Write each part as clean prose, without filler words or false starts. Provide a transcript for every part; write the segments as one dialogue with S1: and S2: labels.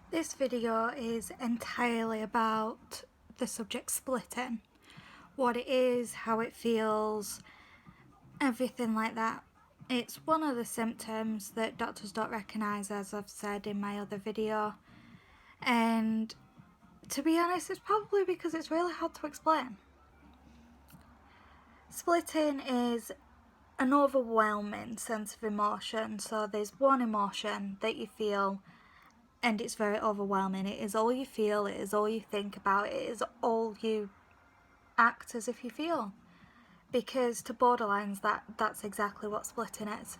S1: This video is entirely about the subject splitting. What it is, how it feels, everything like that. It's one of the symptoms that doctors don't recognise, as I've said in my other video. And to be honest, it's probably because it's really hard to explain. Splitting is an overwhelming sense of emotion. So there's one emotion that you feel and it's very overwhelming. It is all you feel, it is all you think about, it is all you act as if you feel. Because to borderlines, that's exactly what splitting is.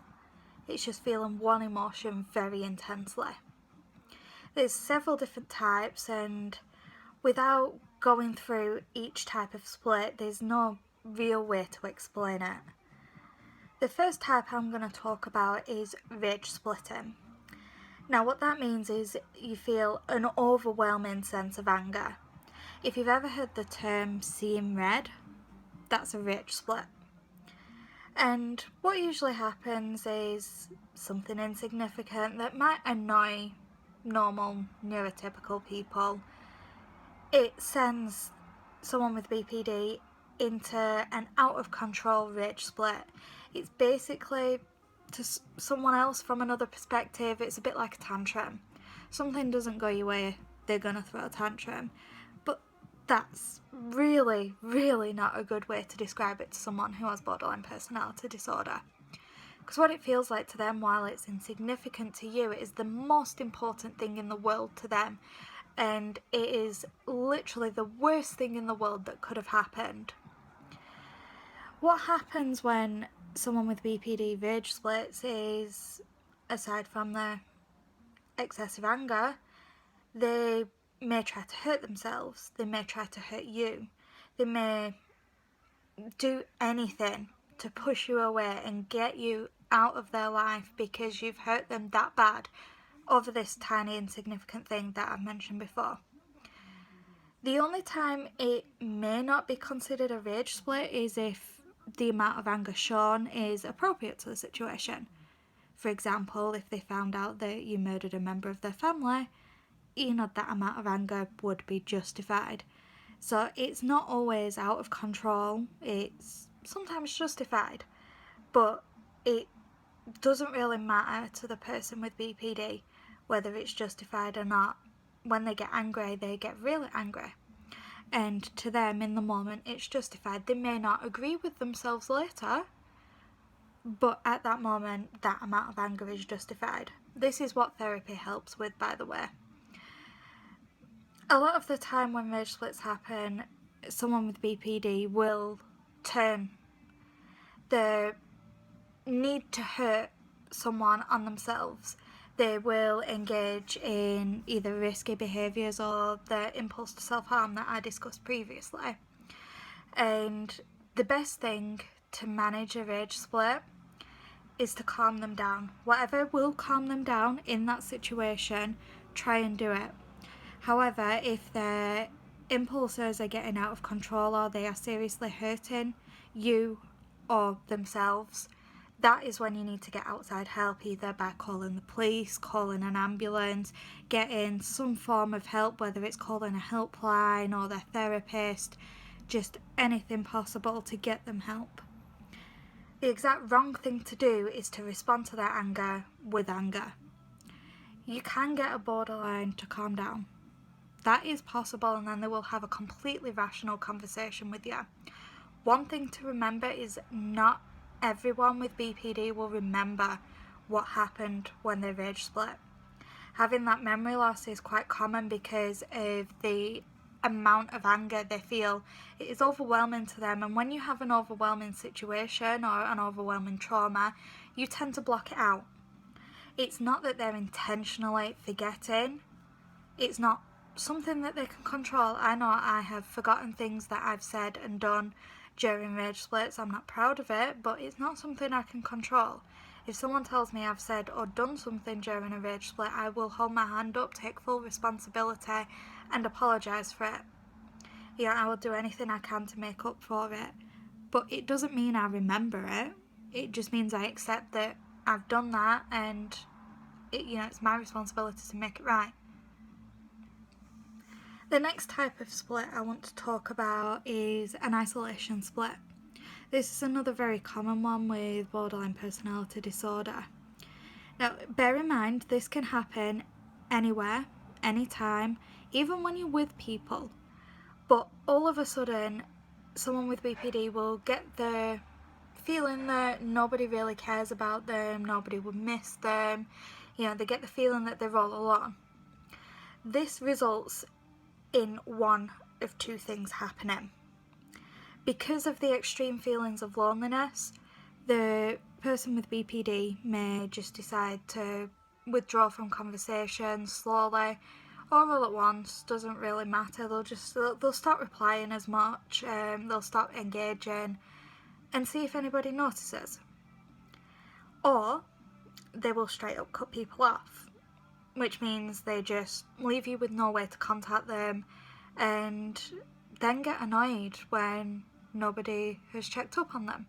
S1: It's just feeling one emotion very intensely. There's several different types, and without going through each type of split, there's no real way to explain it. The first type I'm going to talk about is rage splitting. Now what that means is you feel an overwhelming sense of anger. If you've ever heard the term seeing red, that's a rage split. And what usually happens is something insignificant that might annoy normal neurotypical people. It sends someone with BPD into an out of control rage split. It's basically, to someone else from another perspective, it's a bit like a tantrum. Something doesn't go your way, they're gonna throw a tantrum. But that's really, really not a good way to describe it to someone who has borderline personality disorder. Because what it feels like to them, while it's insignificant to you, it is the most important thing in the world to them. And it is literally the worst thing in the world that could have happened. What happens when someone with BPD rage splits is, aside from the excessive anger, they may try to hurt themselves, they may try to hurt you, they may do anything to push you away and get you out of their life because you've hurt them that bad over this tiny insignificant thing that I've mentioned before. The only time it may not be considered a rage split is if the amount of anger shown is appropriate to the situation. For example, if they found out that you murdered a member of their family, that amount of anger would be justified. So it's not always out of control, it's sometimes justified, but it doesn't really matter to the person with BPD whether it's justified or not. When they get angry, they get really angry. And to them, in the moment, it's justified. They may not agree with themselves later, but at that moment, that amount of anger is justified. This is what therapy helps with, by the way. A lot of the time when rage splits happen, someone with BPD will turn the need to hurt someone on themselves. They will engage in either risky behaviours or the impulse to self-harm that I discussed previously. And the best thing to manage a rage split is to calm them down. Whatever will calm them down in that situation, try and do it. However, if their impulses are getting out of control or they are seriously hurting you or themselves, that is when you need to get outside help, either by calling the police, calling an ambulance, getting some form of help, whether it's calling a helpline or their therapist, just anything possible to get them help. The exact wrong thing to do is to respond to their anger with anger. You can get a borderline to calm down. That is possible, and then they will have a completely rational conversation with you. One thing to remember is not everyone with BPD will remember what happened when they rage split. Having that memory loss is quite common because of the amount of anger they feel. It is overwhelming to them, and when you have an overwhelming situation or an overwhelming trauma, you tend to block it out. It's not that they're intentionally forgetting, it's not something that they can control. I know I have forgotten things that I've said and done during rage splits. I'm not proud of it, but it's not something I can control. If someone tells me I've said or done something during a rage split, I will hold my hand up, take full responsibility and apologise for it. I will do anything I can to make up for it, but it doesn't mean I remember it. It just means I accept that I've done that, and it's my responsibility to make it right. The next type of split I want to talk about is an isolation split. This is another very common one with borderline personality disorder. Now, bear in mind, this can happen anywhere, anytime, even when you're with people. But all of a sudden, someone with BPD will get the feeling that nobody really cares about them, nobody would miss them. They get the feeling that they're all alone. This results in one of two things happening. Because of the extreme feelings of loneliness, the person with BPD may just decide to withdraw from conversation slowly or all at once. Doesn't really matter. They'll stop replying as much, they'll stop engaging and see if anybody notices. Or they will straight up cut people off, which means they just leave you with no way to contact them and then get annoyed when nobody has checked up on them.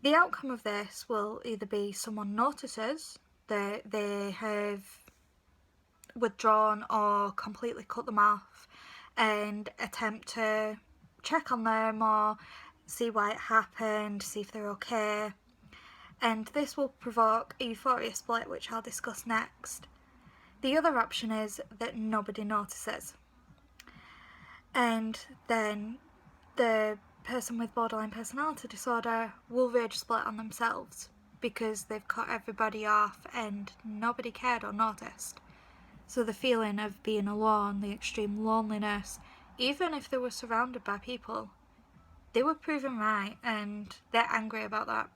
S1: The outcome of this will either be someone notices that they have withdrawn or completely cut them off and attempt to check on them or see why it happened, see if they're okay. And this will provoke a euphoria split, which I'll discuss next. The other option is that nobody notices. And then the person with borderline personality disorder will rage split on themselves because they've cut everybody off and nobody cared or noticed. So the feeling of being alone, the extreme loneliness, even if they were surrounded by people, they were proven right and they're angry about that.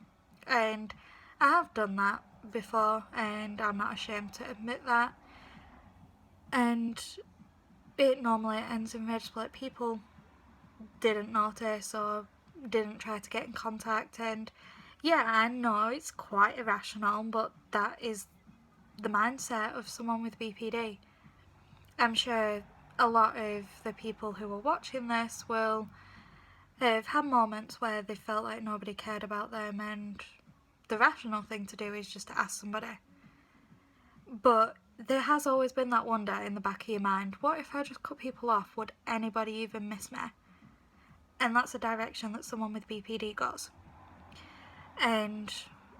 S1: And I have done that before and I'm not ashamed to admit that. And it normally ends in rage split. People didn't notice or didn't try to get in contact, and yeah, I know it's quite irrational, but that is the mindset of someone with BPD. I'm sure a lot of the people who are watching this will have had moments where they felt like nobody cared about them, and the rational thing to do is just to ask somebody. But there has always been that wonder in the back of your mind, what if I just cut people off? Would anybody even miss me? And that's a direction that someone with BPD goes. And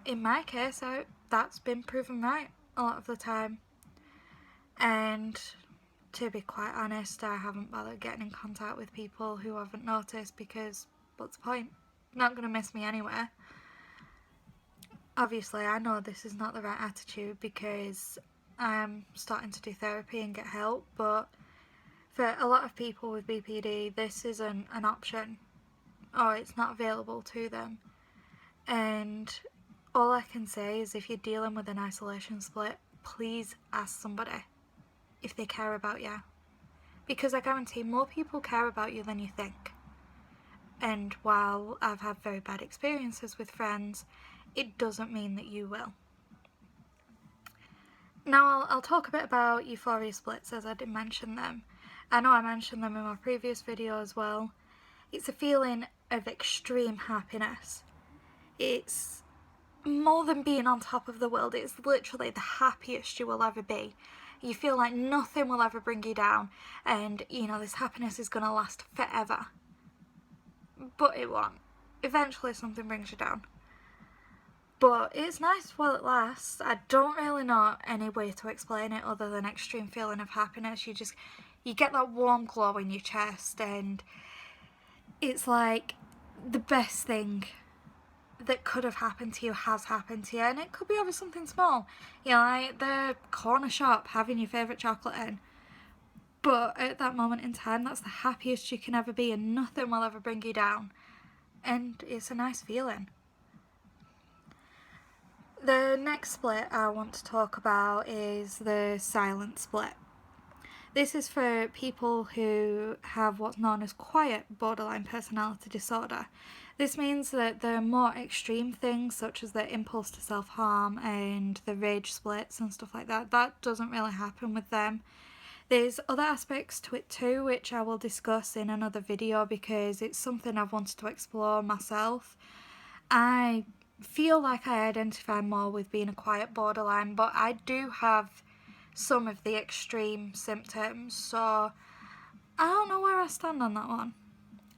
S1: in my case, that's been proven right a lot of the time. And to be quite honest, I haven't bothered getting in contact with people who haven't noticed because what's the point? Not going to miss me anywhere. Obviously, I know this is not the right attitude because I'm starting to do therapy and get help, but for a lot of people with BPD, this isn't an option or it's not available to them. And all I can say is if you're dealing with an isolation split, please ask somebody if they care about you. Because I guarantee more people care about you than you think. And while I've had very bad experiences with friends, it doesn't mean that you will. Now I'll talk a bit about euphoria splits as I did mention them. I know I mentioned them in my previous video as well. It's a feeling of extreme happiness. It's more than being on top of the world. It's literally the happiest you will ever be. You feel like nothing will ever bring you down, and this happiness is going to last forever. But it won't. Eventually something brings you down. But it's nice while it lasts. I don't really know any way to explain it other than extreme feeling of happiness. You get that warm glow in your chest, and it's like the best thing that could have happened to you has happened to you, and it could be over something small, like the corner shop having your favourite chocolate in. But at that moment in time, that's the happiest you can ever be, and nothing will ever bring you down, and it's a nice feeling. The next split I want to talk about is the silent split. This is for people who have what's known as quiet borderline personality disorder. This means that the more extreme things, such as the impulse to self-harm and the rage splits and stuff like that, that doesn't really happen with them. There's other aspects to it too, which I will discuss in another video because it's something I've wanted to explore myself. I feel like I identify more with being a quiet borderline, but I do have some of the extreme symptoms. So I don't know where I stand on that one.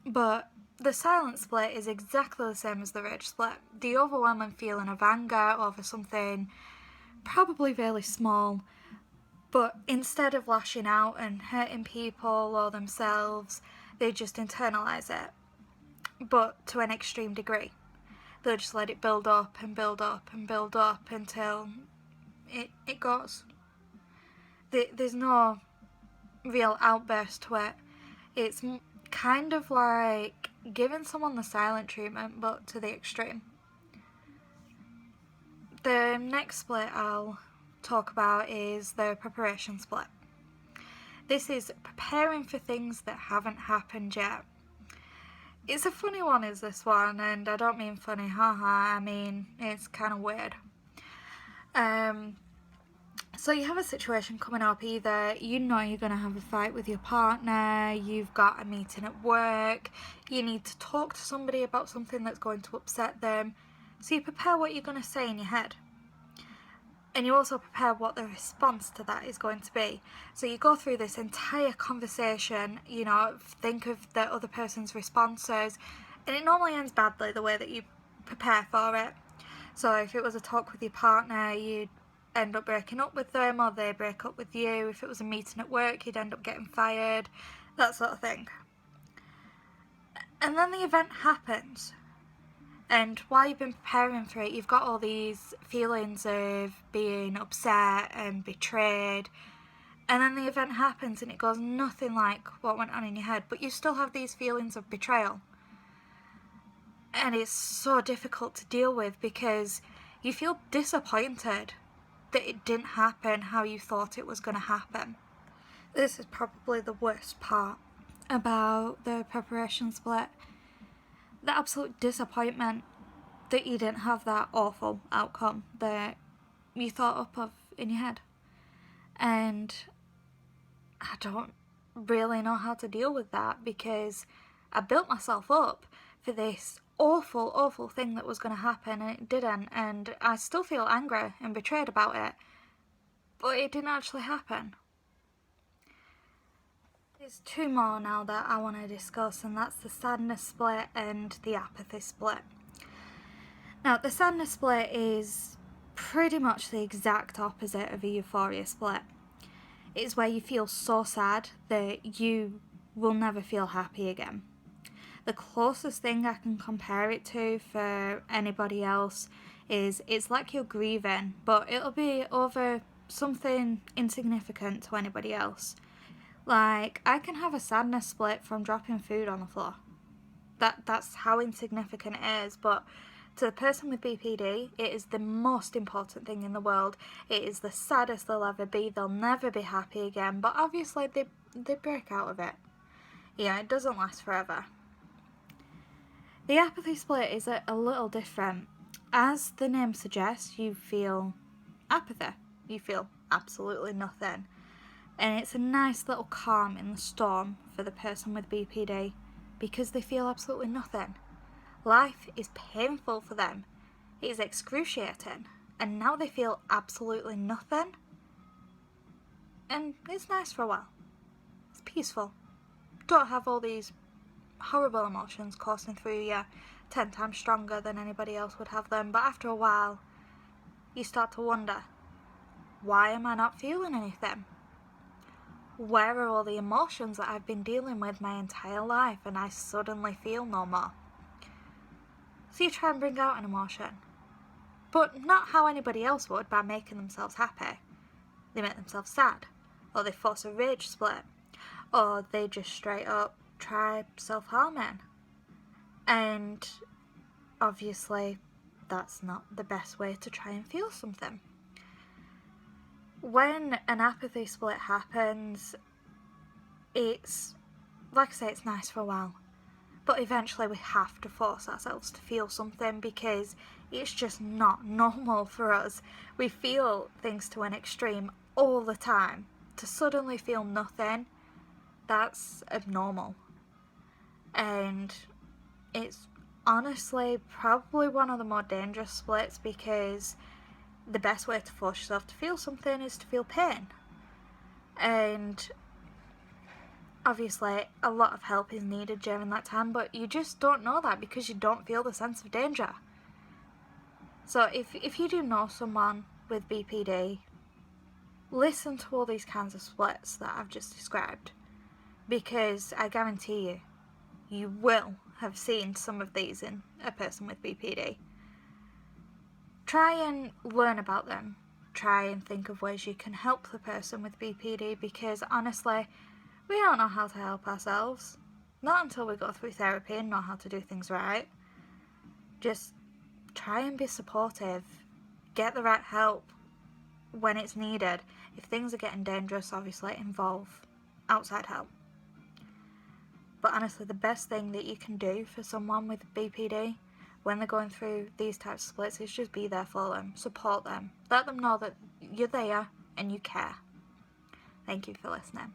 S1: But the silent split is exactly the same as the rage split. The overwhelming feeling of anger over something probably really small, but instead of lashing out and hurting people or themselves, they just internalise it, but to an extreme degree. They'll just let it build up and build up and build up until it goes. There's no real outburst to it. It's kind of like giving someone the silent treatment, but to the extreme. The next split I'll talk about is the preparation split. This is preparing for things that haven't happened yet. It's a funny one, is this one, and I don't mean funny, haha, I mean it's kind of weird. So you have a situation coming up, either you know you're going to have a fight with your partner, you've got a meeting at work, you need to talk to somebody about something that's going to upset them, so you prepare what you're going to say in your head. And you also prepare what the response to that is going to be. So you go through this entire conversation, you know, think of the other person's responses, and it normally ends badly the way that you prepare for it. So if it was a talk with your partner, you'd end up breaking up with them, or they break up with you. If it was a meeting at work, you'd end up getting fired, that sort of thing. And then the event happens. And while you've been preparing for it, you've got all these feelings of being upset and betrayed. And then the event happens and it goes nothing like what went on in your head, but you still have these feelings of betrayal. And it's so difficult to deal with because you feel disappointed that it didn't happen how you thought it was going to happen. This is probably the worst part about the preparation split. The absolute disappointment that you didn't have that awful outcome that you thought up of in your head. And I don't really know how to deal with that because I built myself up for this awful thing that was going to happen and it didn't, and I still feel angry and betrayed about it, but it didn't actually happen. There's two more now that I want to discuss, and that's the sadness split and the apathy split. Now, the sadness split is pretty much the exact opposite of a euphoria split. It's where you feel so sad that you will never feel happy again. The closest thing I can compare it to for anybody else is it's like you're grieving, but it'll be over something insignificant to anybody else. Like, I can have a sadness split from dropping food on the floor. That's how insignificant it is, but to the person with BPD, it is the most important thing in the world. It is the saddest they'll ever be. They'll never be happy again, but obviously they break out of it. Yeah, it doesn't last forever. The apathy split is a little different. As the name suggests, you feel apathy. You feel absolutely nothing. And it's a nice little calm in the storm for the person with BPD because they feel absolutely nothing. Life is painful for them. It is excruciating. And now they feel absolutely nothing. And it's nice for a while. It's peaceful. Don't have all these horrible emotions coursing through you 10 times stronger than anybody else would have them. But after a while, you start to wonder, why am I not feeling anything? Where are all the emotions that I've been dealing with my entire life and I suddenly feel no more? So you try and bring out an emotion, but not how anybody else would, by making themselves happy. They make themselves sad, or they force a rage split, or they just straight up try self-harming. And obviously that's not the best way to try and feel something. When an apathy split happens, it's, like I say, it's nice for a while. But eventually we have to force ourselves to feel something because it's just not normal for us. We feel things to an extreme all the time. To suddenly feel nothing, that's abnormal. And it's honestly probably one of the more dangerous splits because the best way to force yourself to feel something is to feel pain. And obviously a lot of help is needed during that time, but you just don't know that because you don't feel the sense of danger. So if you do know someone with BPD, listen to all these kinds of splits that I've just described, because I guarantee you will have seen some of these in a person with BPD. Try and learn about them. Try and think of ways you can help the person with BPD, because honestly, we don't know how to help ourselves. Not until we go through therapy and know how to do things right. Just try and be supportive. Get the right help when it's needed. If things are getting dangerous, obviously involve outside help. But honestly, the best thing that you can do for someone with BPD when they're going through these types of splits is just be there for them, support them, let them know that you're there and you care. Thank you for listening.